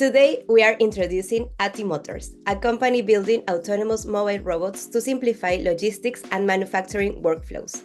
Today, we are introducing Ati Motors, a company building autonomous mobile robots to simplify logistics and manufacturing workflows.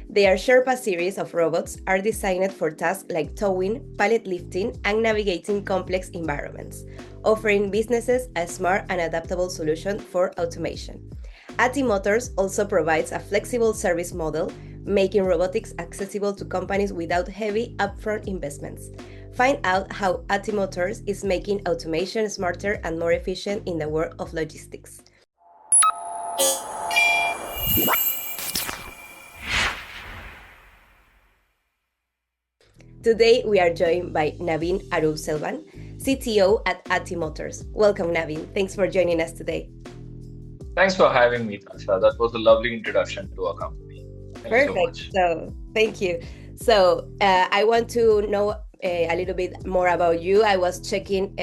Their Sherpa series of robots are designed for tasks like towing, pallet lifting, and navigating complex environments, offering businesses a smart and adaptable solution for automation. Ati Motors also provides a flexible service model, making robotics accessible to companies without heavy upfront investments. Find out how Ati Motors is making automation smarter and more efficient in the world of logistics. Today, we are joined by Naveen Arulselvan, CTO at Ati Motors. Welcome, Naveen. Thanks for joining us today. Thanks for having me, Tasha. That was a lovely introduction to our company. Thank you so much. So, thank you. So, I want to know a little bit more about you. I was checking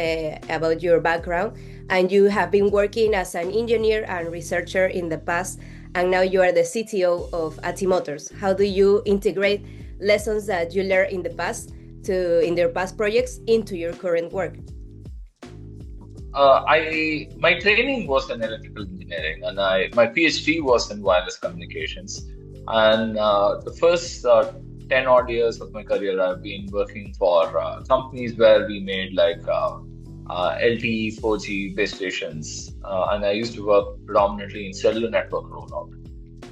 about your background, and you have been working as an engineer and researcher in the past, and now you are the CTO of Ati Motors. How do you integrate lessons that you learned in the past in their past projects into your current work? My training was in electrical engineering, and my PhD was in wireless communications. And the first 10 odd years of my career, I've been working for companies where we made like LTE, 4G base stations, and I used to work predominantly in cellular network rollout.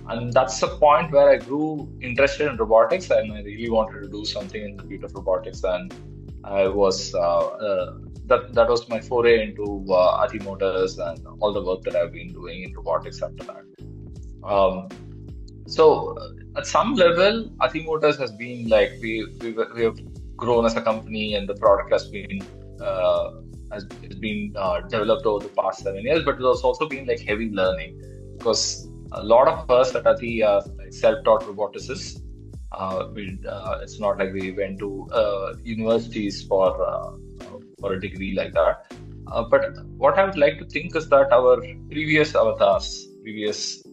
And that's the point where I grew interested in robotics, and I really wanted to do something in the field of robotics. And I was that was my foray into Ati Motors and all the work that I've been doing in robotics after that. So at some level, Ati Motors has been like we have grown as a company, and the product has been developed over the past 7 years. But it has also been like heavy learning, because a lot of us at Ati are like self-taught roboticists. It's not like we went to universities for a degree like that. But what I would like to think is that our previous avatars, previous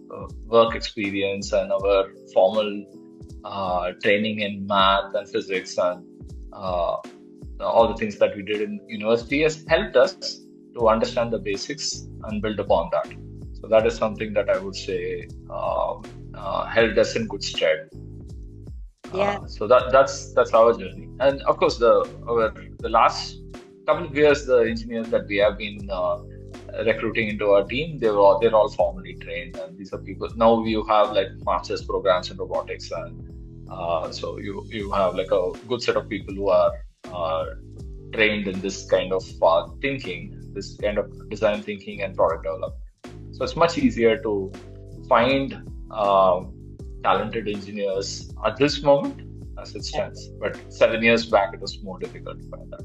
work experience, and our formal training in math and physics and all the things that we did in university has helped us to understand the basics and build upon that. So that is something that I would say held us in good stead. So that's our journey. And of course, the last couple of years, the engineers that we have been recruiting into our team, they're all formally trained, and these are people. Now you have like master's programs in robotics, and so you have like a good set of people who are trained in this kind of thinking, this kind of design thinking and product development. So it's much easier to find talented engineers at this moment as it stands. But 7 years back, it was more difficult to find that.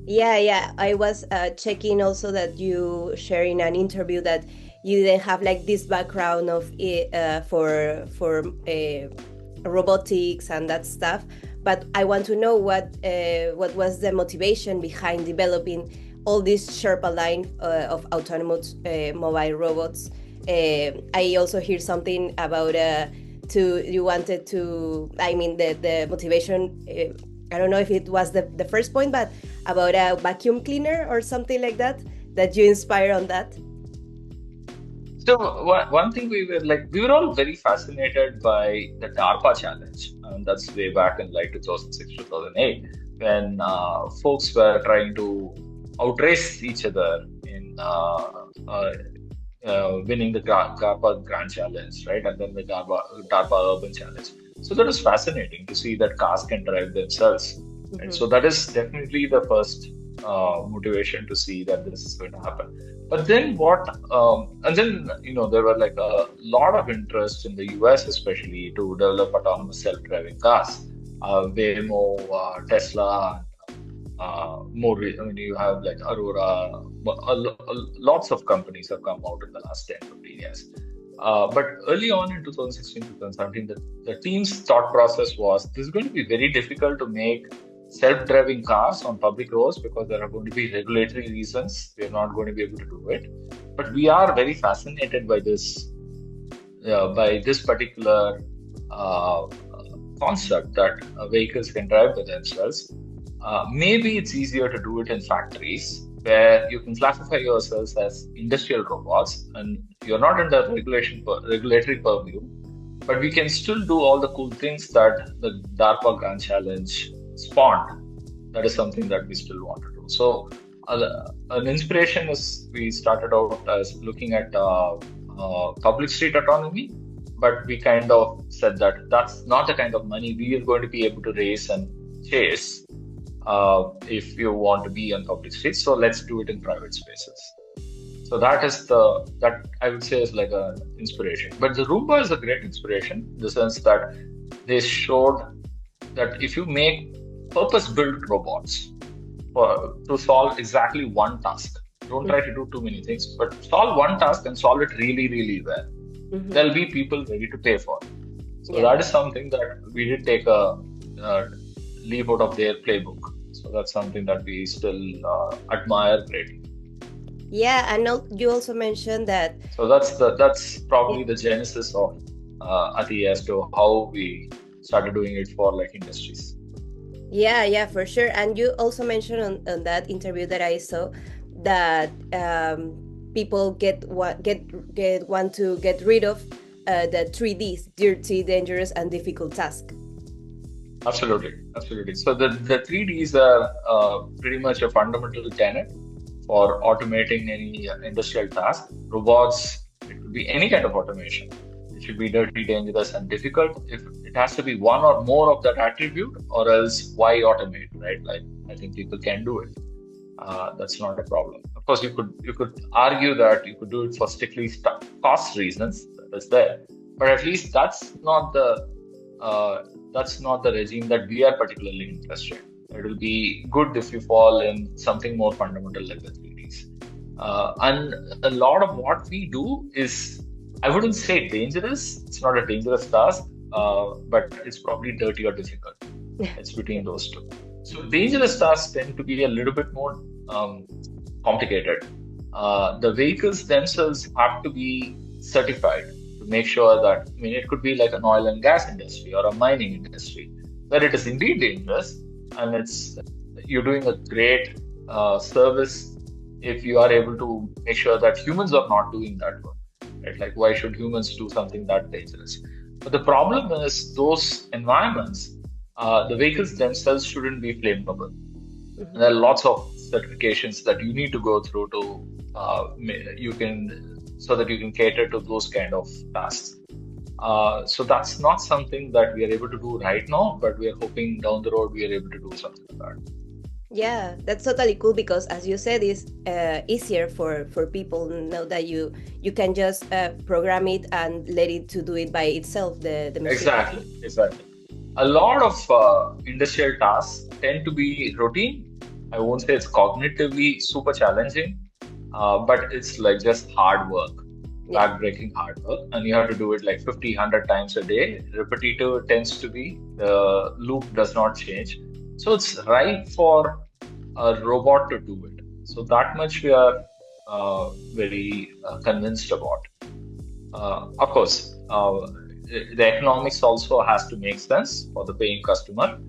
Yeah. I was checking also that you share in an interview that you didn't have like this background of for robotics and that stuff. But I want to know what was the motivation behind developing all this Sherpa line of autonomous mobile robots. I also hear something about you wanted to. I mean, the motivation. I don't know if it was the first point, but about a vacuum cleaner or something like that you inspire on that. So one thing we were all very fascinated by the DARPA challenge, and that's way back in like 2006, 2008, when folks were trying to outrace each other in winning the DARPA Grand Challenge, right? And then the DARPA Urban Challenge. So that is fascinating to see that cars can drive themselves. Mm-hmm. Right? So that is definitely the first motivation to see that this is going to happen. But then and then, there were like a lot of interest in the US, especially, to develop autonomous self-driving cars. Waymo, Tesla, you have like Aurora, lots of companies have come out in the last 10, 15 years. But early on in 2016, 2017, the team's thought process was this is going to be very difficult to make self-driving cars on public roads because there are going to be regulatory reasons. We are not going to be able to do it. But we are very fascinated by this particular concept that vehicles can drive by themselves. Maybe it's easier to do it in factories, where you can classify yourselves as industrial robots and you're not under regulatory purview, but we can still do all the cool things that the DARPA Grand Challenge spawned. That is something that we still want to do. So, an inspiration is we started out as looking at public street autonomy, but we kind of said that that's not the kind of money we are going to be able to raise and chase if you want to be on public streets. So let's do it in private spaces. So that I would say is like an inspiration. But the Roomba is a great inspiration in the sense that they showed that if you make purpose-built robots to solve exactly one task, don't try to do too many things, but solve one task and solve it really, really well. There'll be people ready to pay for it. So that is something that we did take a leap out of their playbook. So that's something that we still admire greatly. Yeah, and you also mentioned that. So that's probably the genesis of Ati as to how we started doing it for like industries. Yeah, for sure. And you also mentioned on that interview that I saw that people want to get rid of the 3Ds, dirty, dangerous, and difficult task. Absolutely. So the 3Ds are pretty much a fundamental tenet for automating any industrial task. Robots, it could be any kind of automation. It should be dirty, dangerous, and difficult. If it has to be one or more of that attribute, or else why automate, right? Like I think people can do it. That's not a problem. Of course, you could argue that you could do it for strictly cost reasons. That's there, but at least that's not the regime that we are particularly interested in. It will be good if you fall in something more fundamental like the 3Ds. And a lot of what we do is, I wouldn't say dangerous. It's not a dangerous task, but it's probably dirty or difficult. It's between those two. So dangerous tasks tend to be a little bit more complicated. The vehicles themselves have to be certified to make sure that, it could be like an oil and gas industry or a mining industry, where it is indeed dangerous and you're doing a great service if you are able to make sure that humans are not doing that work. Right? Like, why should humans do something that dangerous? But the problem is those environments, the vehicles themselves shouldn't be flammable. There are lots of certifications that you need to go through so that you can cater to those kind of tasks. So that's not something that we are able to do right now, but we are hoping down the road we are able to do something like that. Yeah, that's totally cool because, as you said, it's easier for people now that you can just program it and let it to do it by itself. The machine. Exactly. A lot of industrial tasks tend to be routine. I won't say it's cognitively super challenging, but it's like just hard work, back-breaking hard work, and you have to do it like 50, 100 times a day. Repetitive tends to be, the loop does not change. So it's right for a robot to do it. So that much we are very convinced about. Of course, the economics also has to make sense for the paying customer.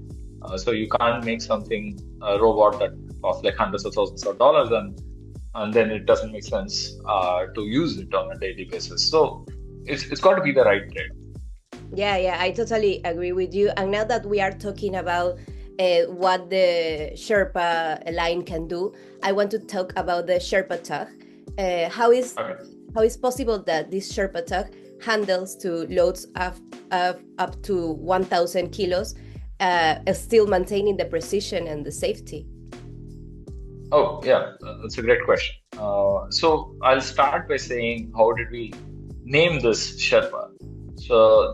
So you can't make a robot that costs like hundreds of thousands of dollars and then it doesn't make sense to use it on a daily basis. So it's got to be the right trade. Yeah, I totally agree with you. And now that we are talking about what the Sherpa line can do, I want to talk about the Sherpa tug. How is possible that this Sherpa tug handles to loads of up to 1,000 kilos, still maintaining the precision and the safety? Oh, yeah, that's a great question. So I'll start by saying, how did we name this Sherpa? So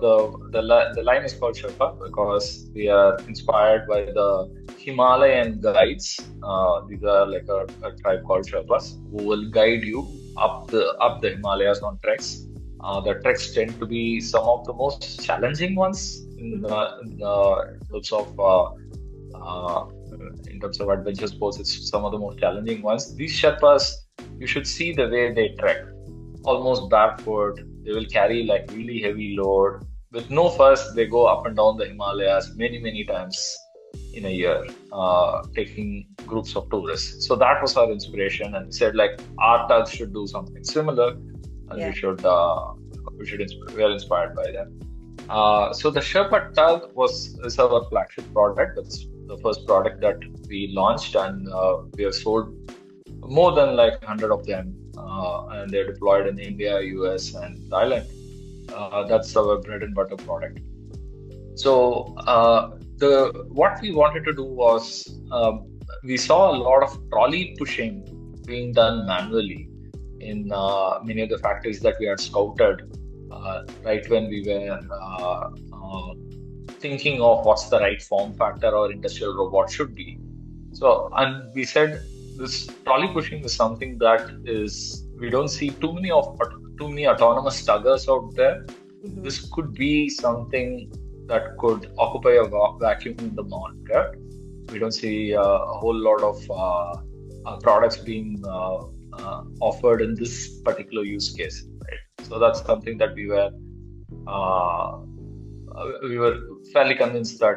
the line is called Sherpa because we are inspired by the Himalayan guides. These are like a tribe called Sherpas who will guide you up the Himalayas on treks. The treks tend to be some of the most challenging ones in terms of adventure sports. It's some of the most challenging ones. These Sherpas, you should see the way they trek, almost barefoot. They will carry like really heavy load. With no fuss, they go up and down the Himalayas many, many times in a year, taking groups of tourists. So that was our inspiration, and we said like our tugs should do something similar, and Yeah. we are inspired by them. So the Sherpa tug is our flagship product. That's the first product that we launched, and we have sold more than like 100 of them, and they're deployed in India, US, and Thailand. That's our bread and butter product. So the what we wanted to do was we saw a lot of trolley pushing being done manually in many of the factories that we had scouted right when we were thinking of what's the right form factor or industrial robot should be. So, and we said this trolley pushing is something that is we don't see too many autonomous tuggers out there. Mm-hmm. This could be something that could occupy a vacuum in the market. We don't see a whole lot of products being offered in this particular use case, right? So that's something that uh, we were fairly convinced that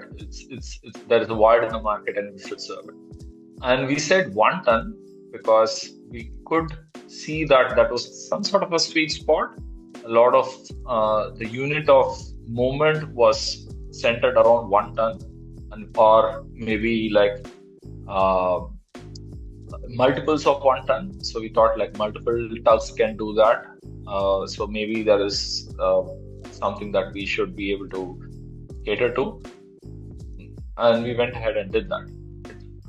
there is a void in the market and we should serve it. And we said 1 ton because we could see that that was some sort of a sweet spot. A lot of the unit of movement was centered around 1 ton, and or maybe like uh, multiples of 1 ton. So we thought like multiple tugs can do that. So maybe there is something that we should be able to cater to, and we went ahead and did that.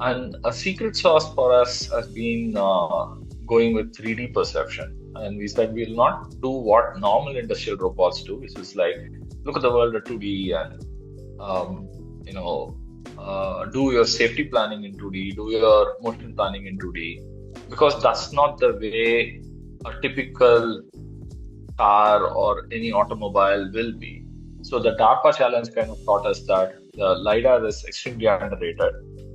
And a secret sauce for us has been going with 3D perception. And we said we'll not do what normal industrial robots do, which is like look at the world at 2D and um, you know do your safety planning in 2D, do your motion planning in 2D, because that's not the way a typical car or any automobile will be. So the DARPA challenge kind of taught us that the LiDAR is extremely underrated,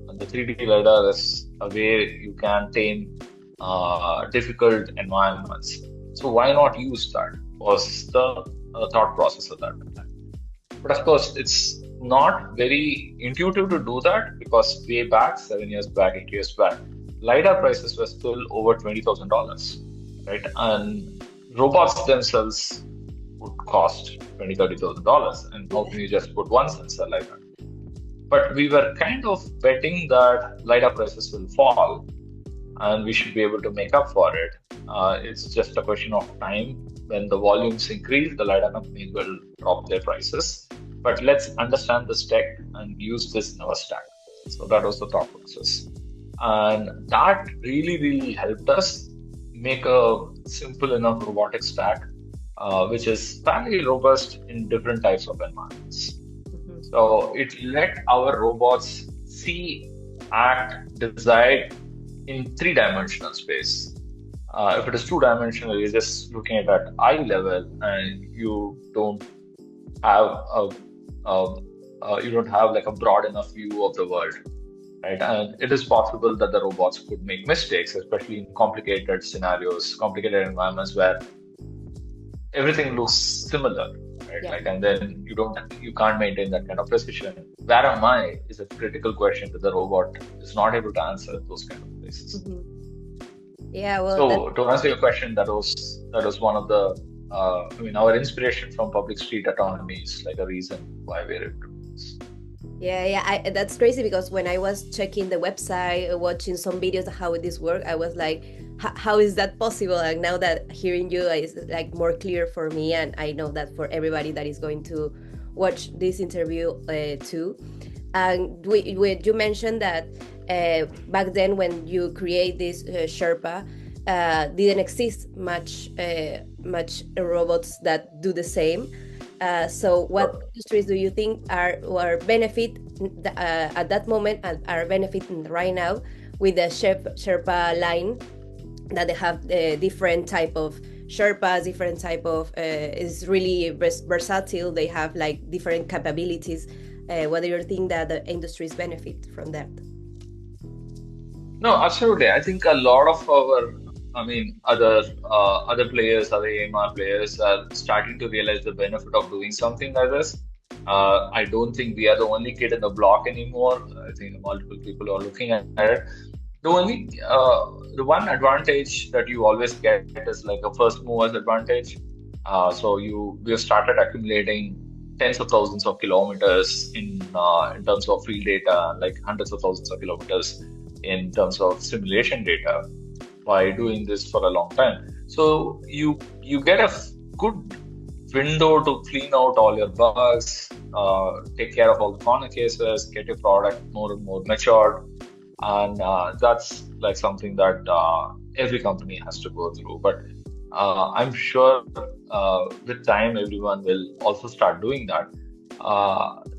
and the 3D LiDAR is a way you can tame difficult environments. So why not use that? Was the thought process at that time. But of course, it's not very intuitive to do that because way back, 7 years back, 8 years back, LiDAR prices were still over $20,000, right? And robots themselves would cost $20,000, $30,000. And how can you just put one sensor like that? But we were kind of betting that LiDAR prices will fall and we should be able to make up for it. It's just a question of time. When the volumes increase, the LiDAR companies will drop their prices. But let's understand this tech and use this in our stack. So that was the thought process. And that really, really helped us make a simple enough robotic stack, which is fairly robust in different types of environments. Mm-hmm. So it let our robots see, act, decide in three-dimensional space. If it is two-dimensional, you're just looking at that eye level, and you don't have like a broad enough view of the world, right? And it is possible that the robots could make mistakes, especially in complicated scenarios, complicated environments where everything looks similar, right? Yeah. Like, and then you can't maintain that kind of precision. Where am I is a critical question that the robot is not able to answer those kind of places. Mm-hmm. Yeah, well, so to answer your question, that was one of the our inspiration from public street autonomy is like a reason why we're able to do this. Yeah, that's crazy because when I was checking the website, watching some videos of how this works, I was like, how is that possible? And now that hearing you is like more clear for me, and I know that for everybody that is going to watch this interview too. And you mentioned that back then when you create this Sherpa, didn't exist much robots that do the same. So what industries do you think are benefit at that moment and are benefiting right now with the Sherpa line, that they have different type of Sherpas, different type of is really versatile. They have like different capabilities. What do you think that the industries benefit from that? No, absolutely. I think a lot of other players, other AMR players are starting to realize the benefit of doing something like this. I don't think we are the only kid in the block anymore. I think multiple people are looking at it. The only the one advantage that you always get is like a first movers advantage. So we have started accumulating tens of thousands of kilometers in terms of field data, like hundreds of thousands of kilometers in terms of simulation data by doing this for a long time. So you get a good window to clean out all your bugs, take care of all the corner cases, get your product more and more matured, and that's like something that every company has to go through. But I'm sure with time everyone will also start doing that.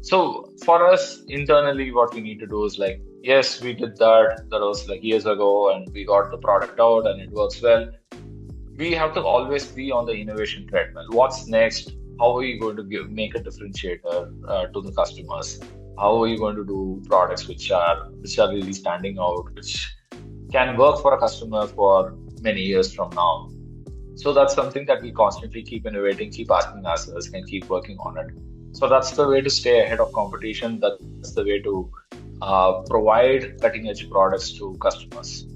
So for us internally, what we need to do is like, yes, we did that. That was like years ago, and we got the product out, and it works well. We have to always be on the innovation treadmill. What's next? How are you going to make a differentiator to the customers? How are you going to do products which are really standing out, which can work for a customer for many years from now? So that's something that we constantly keep innovating, keep asking ourselves, and keep working on it. So that's the way to stay ahead of competition. That's the way to provide cutting edge products to customers.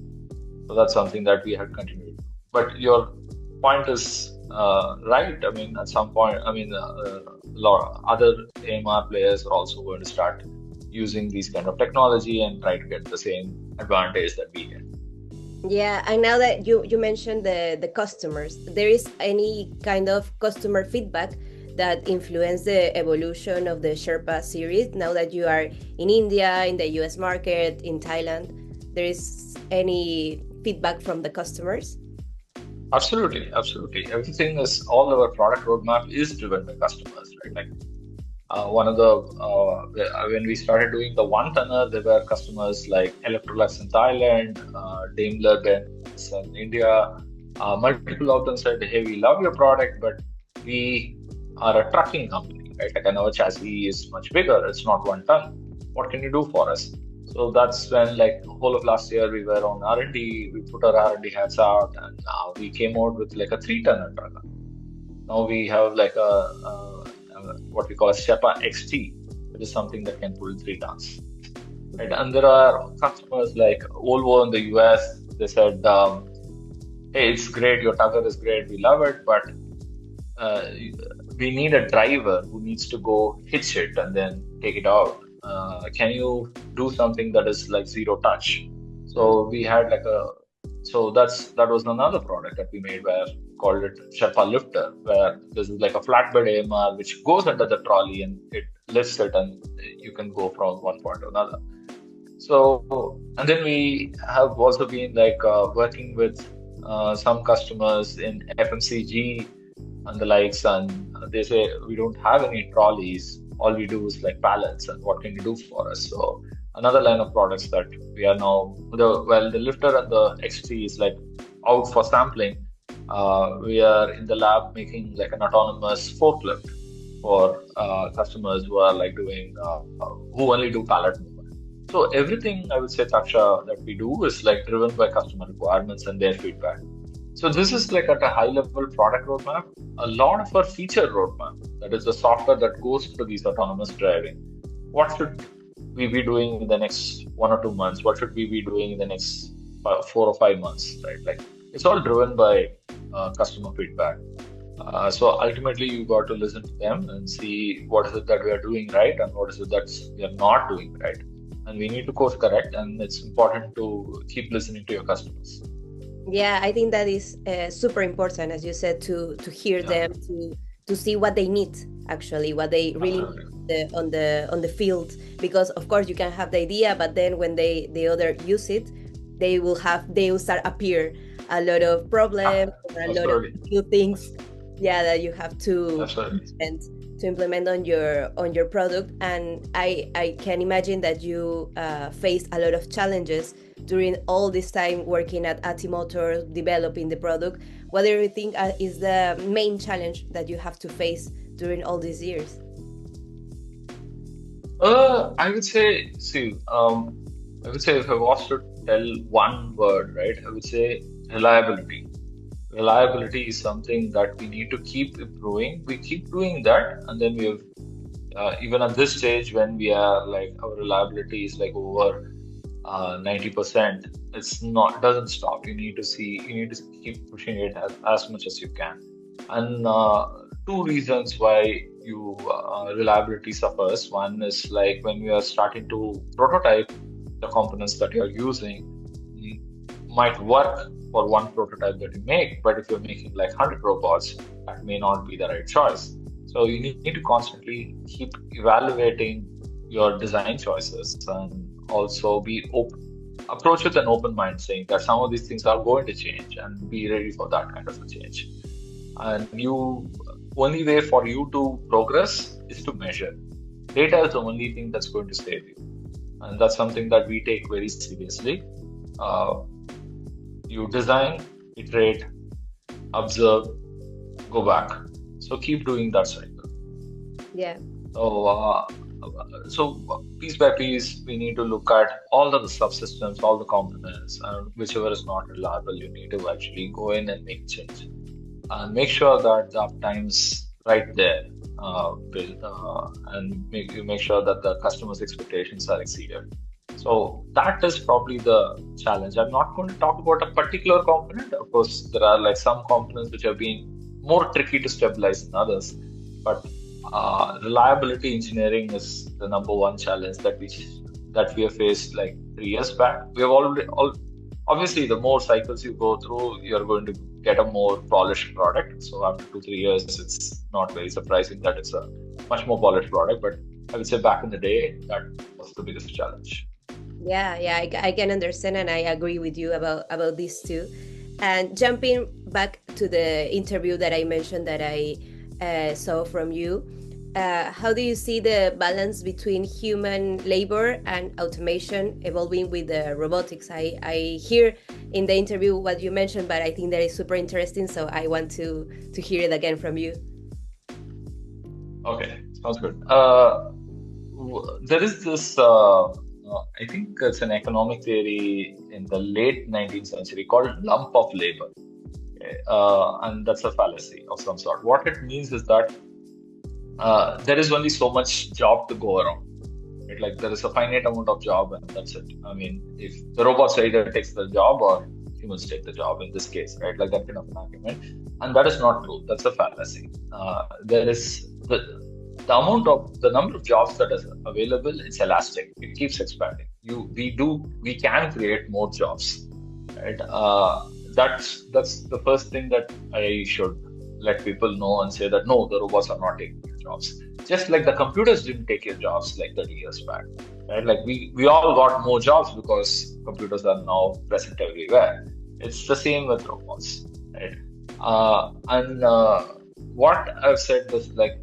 So that's something that we have continued. But your point is right. I mean, at some point, I mean, a lot of other AMR players are also going to start using these kind of technology and try to get the same advantage that we get. Yeah, and now that you mentioned the customers, there is any kind of customer feedback that influenced the evolution of the Sherpa series now that you are in India, in the US market, in Thailand? There is any feedback from the customers? Absolutely, absolutely. Everything is all our product roadmap is driven by customers, right? Like one of the when we started doing the one tonner, there were customers like Electrolux in Thailand, Daimler Benz in India. Multiple of them said, "Hey, we love your product, but we are a trucking company, right? Like, and our chassis is much bigger. It's not 1 ton. What can you do for us?" So that's when, like, whole of last year, we were on R&D. We put our R&D hats out, and we came out with like a 3-tonner truck. Now we have like a what we call a Sherpa XT, which is something that can pull 3 tons. Right? And there are customers like Volvo in the US. They said, "Hey, it's great. Your tugger is great. We love it, but we need a driver who needs to go hitch it and then take it out. Can you do something that is like zero touch?" So we had like that was another product that we made where called it Sherpa Lifter, where this is like a flatbed AMR which goes under the trolley and it lifts it and you can go from one point to another. So, and then we have also been like working with some customers in FMCG and the likes, and they say, "We don't have any trolleys. All we do is like pallets, and what can you do for us?" So another line of products that we are now, the lifter and the XT is like out for sampling. We are in the lab making like an autonomous forklift for customers who are like doing, who only do pallet movement. So everything, I would say, Taksha, that we do is like driven by customer requirements and their feedback. So this is like at a high level product roadmap. A lot of our feature roadmap, that is the software that goes to these autonomous driving. What should we be doing in the next 1 or 2 months? What should we be doing in the next 4 or 5 months, right? Like, it's all driven by customer feedback. So ultimately, you got to listen to them and see what is it that we are doing right and what is it that we are not doing right. And we need to course correct, and it's important to keep listening to your customers. Yeah, I think that is super important, as you said, to hear them, to see what they need, actually, what they really need on the field. Because of course you can have the idea, but then when the other use it, they will start appear a lot of problems, a lot of new things, that you have to implement on your product. And I can imagine that you faced a lot of challenges during all this time working at Ati Motors, developing the product. What do you think is the main challenge that you have to face during all these years? I would say, if I was to tell one word, right, I would say reliability. Reliability is something that we need to keep improving. We keep doing that, and then we have even at this stage when we are like our reliability is like over 90%, it's not doesn't stop. You need to keep pushing it as much as you can. And two reasons why you reliability suffers. One is like when we are starting to prototype the components that you're using, might work for one prototype that you make, but if you're making like 100 robots, that may not be the right choice. So you need to constantly keep evaluating your design choices and also be open, approach with an open mind, saying that some of these things are going to change and be ready for that kind of a change. And you only way for you to progress is to measure. Data is the only thing that's going to save you, and that's something that we take very seriously. Uh, you design, iterate, observe, go back. So keep doing that cycle. Yeah. So piece by piece, we need to look at all of the subsystems, all the components, and whichever is not reliable, you need to actually go in and make change and make sure that the uptime's right there, and make sure that the customer's expectations are exceeded. So that is probably the challenge. I'm not going to talk about a particular component. Of course, there are like some components which have been more tricky to stabilize than others, but reliability engineering is the number one challenge that we have faced like 3 years back. We have obviously the more cycles you go through, you're going to get a more polished product. So after 2-3 years, it's not very surprising that it's a much more polished product. But I would say back in the day, that was the biggest challenge. Yeah, I can understand, and I agree with you about this too. And jumping back to the interview that I mentioned that I saw from you, how do you see the balance between human labor and automation evolving with the robotics? I hear in the interview what you mentioned, but I think that is super interesting, so I want to hear it again from you. Okay, sounds good. There is this, I think it's an economic theory in the late 19th century called lump of labor. Okay? And that's a fallacy of some sort. What it means is that there is only so much job to go around. Right? Like there is a finite amount of job and that's it. I mean, if the robots either takes the job or humans take the job in this case, right? Like that kind of an argument. And that is not true. That's a fallacy. There is the number of jobs that is available, it's elastic. It keeps expanding. We can create more jobs, right? That's the first thing that I should let people know and say that no, the robots are not taking your jobs. Just like the computers didn't take your jobs like 30 years back, right? Like we all got more jobs because computers are now present everywhere. It's the same with robots, right? And what I've said is like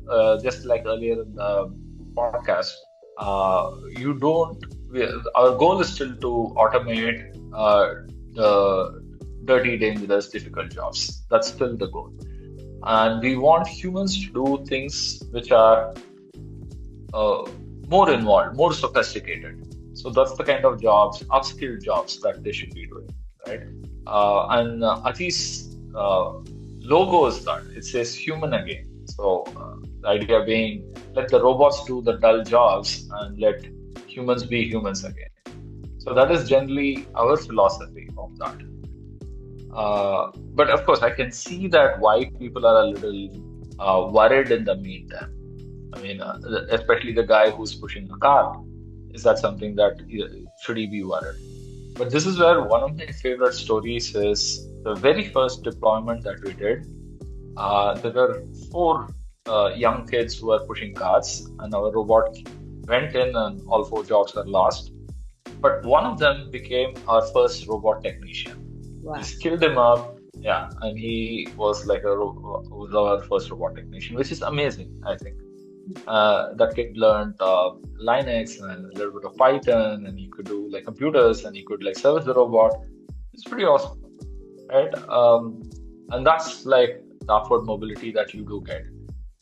just like earlier in the podcast, our goal is still to automate the dirty, dangerous, difficult jobs. That's still the goal. And we want humans to do things which are more involved, more sophisticated. So that's the kind of jobs, upskilled jobs that they should be doing, right? And Ati's logo is that it says human again. So the idea being let the robots do the dull jobs and let humans be humans again. So that is generally our philosophy of that. But of course, I can see that why people are a little worried in the meantime. I mean, especially the guy who's pushing a car. Is that something that should he be worried? But this is where one of my favorite stories is the very first deployment that we did. There were 4 young kids who were pushing cars, and our robot went in, and all 4 jobs were lost. But one of them became our first robot technician. Wow. We skilled him up, yeah, and he was like was our first robot technician, which is amazing, I think. That kid learned Linux and a little bit of Python, and he could do like computers, and he could like service the robot. It's pretty awesome, right? And that's like the upward mobility that you do get.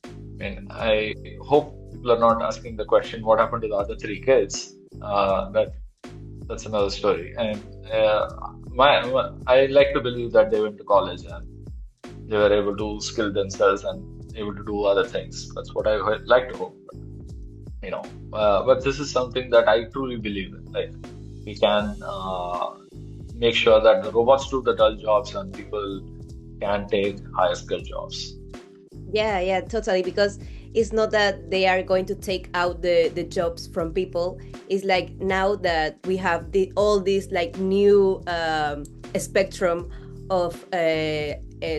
I mean, I hope people are not asking the question, what happened to the other 3 kids? That's another story. And I like to believe that they went to college and they were able to skill themselves and able to do other things. That's what I like to hope. But this is something that I truly believe in. Like we can make sure that the robots do the dull jobs and people can take higher skill jobs. Yeah, yeah, totally. Because it's not that they are going to take out the jobs from people. It's like now that we have all this like new spectrum of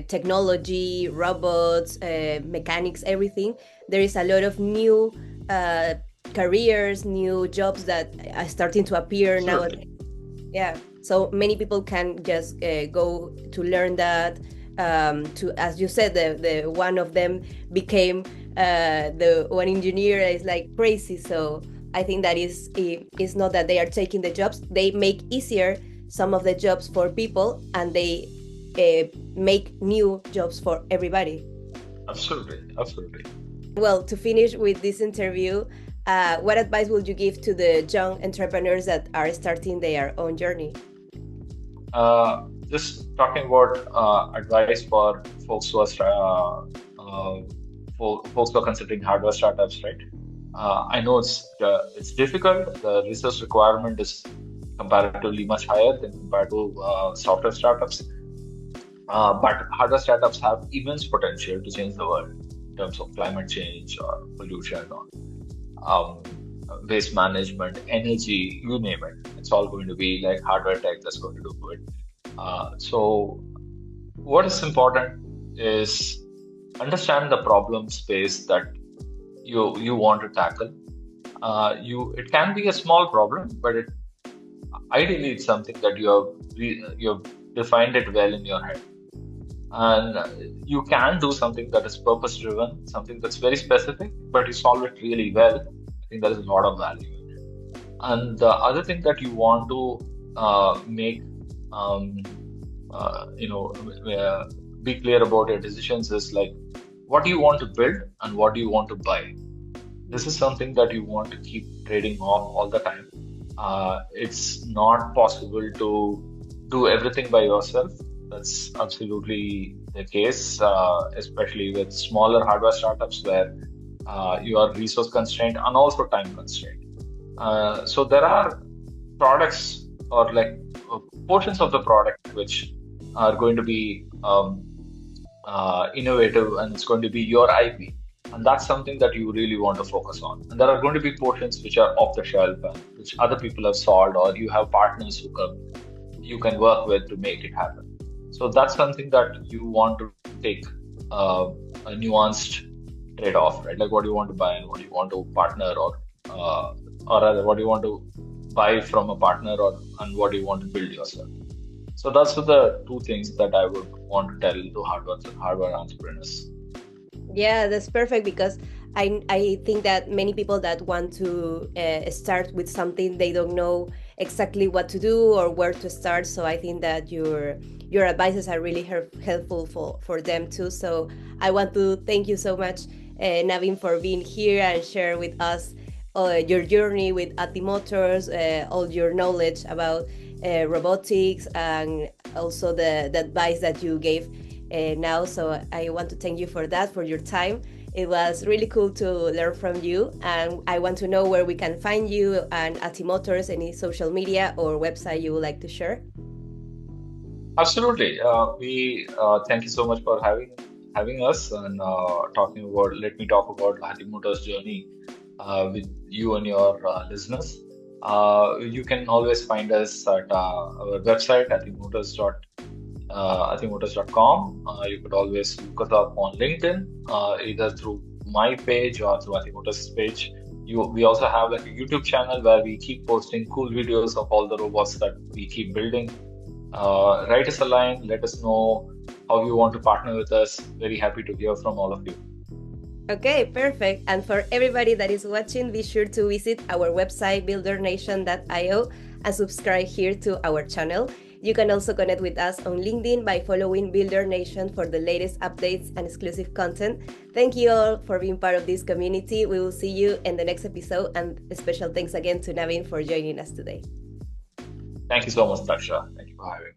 technology, robots, mechanics, everything. There is a lot of new uh, careers, new jobs that are starting to appear Absolutely. nowadays. Yeah, so many people can just go to learn that. To, as you said, the one of them became the one engineer is like crazy. So I think that is not that they are taking the jobs; they make easier some of the jobs for people, and they make new jobs for everybody. Absolutely. Absolutely. Well, to finish with this interview, what advice would you give to the young entrepreneurs that are starting their own journey? Just talking about advice for folks who are uh, folks who are considering hardware startups, right? I know it's difficult. The resource requirement is comparatively much higher than compared to software startups. But hardware startups have immense potential to change the world in terms of climate change or pollution or um, waste management, energy, you name it. It's all going to be like hardware tech that's going to do it. So what is important is understand the problem space that you want to tackle. It can be a small problem, but ideally it's something that you have defined it well in your head, and you can do something that is purpose driven, something that's very specific, but you solve it really well. I think there is a lot of value in it. And the other thing that you want to make um, uh, you know be clear about your decisions is like what do you want to build and what do you want to buy. This is something that you want to keep trading off all the time. It's not possible to do everything by yourself. That's absolutely the case, especially with smaller hardware startups where you are resource constrained and also time constrained. So there are products or like portions of the product which are going to be innovative and it's going to be your IP. And that's something that you really want to focus on. And there are going to be portions which are off the shelf and which other people have solved, or you have partners you can work with to make it happen. So that's something that you want to take a nuanced trade-off, right? Like what do you want to buy and what do you want to partner or rather what do you want to buy from a partner and what do you want to build yourself. So that's the two things that I would want to tell to hardware entrepreneurs. Yeah, that's perfect because I think that many people that want to start with something, they don't know exactly what to do or where to start. So I think that your advices are really helpful for them too. So I want to thank you so much, Naveen, for being here and share with us your journey with Ati Motors, all your knowledge about robotics, and also the advice that you gave now. So I want to thank you for that, for your time. It was really cool to learn from you, and I want to know where we can find you and Ati Motors, any social media or website you would like to share. Absolutely. We thank you so much for having us and talking about. Let me talk about Ati Motors' journey with you and your listeners. You can always find us at our website atimotors.com. You could always look us up on LinkedIn, either through my page or through Ati Motors' page. We also have like a YouTube channel where we keep posting cool videos of all the robots that we keep building. Write us a line, let us know how you want to partner with us. Very happy to hear from all of you. Okay, perfect. And for everybody that is watching, be sure to visit our website, buildernation.io, and subscribe here to our channel. You can also connect with us on LinkedIn by following Builder Nation for the latest updates and exclusive content. Thank you all for being part of this community. We will see you in the next episode, and a special thanks again to Naveen for joining us today. Thank you so much, Daksha. Thank you for having me.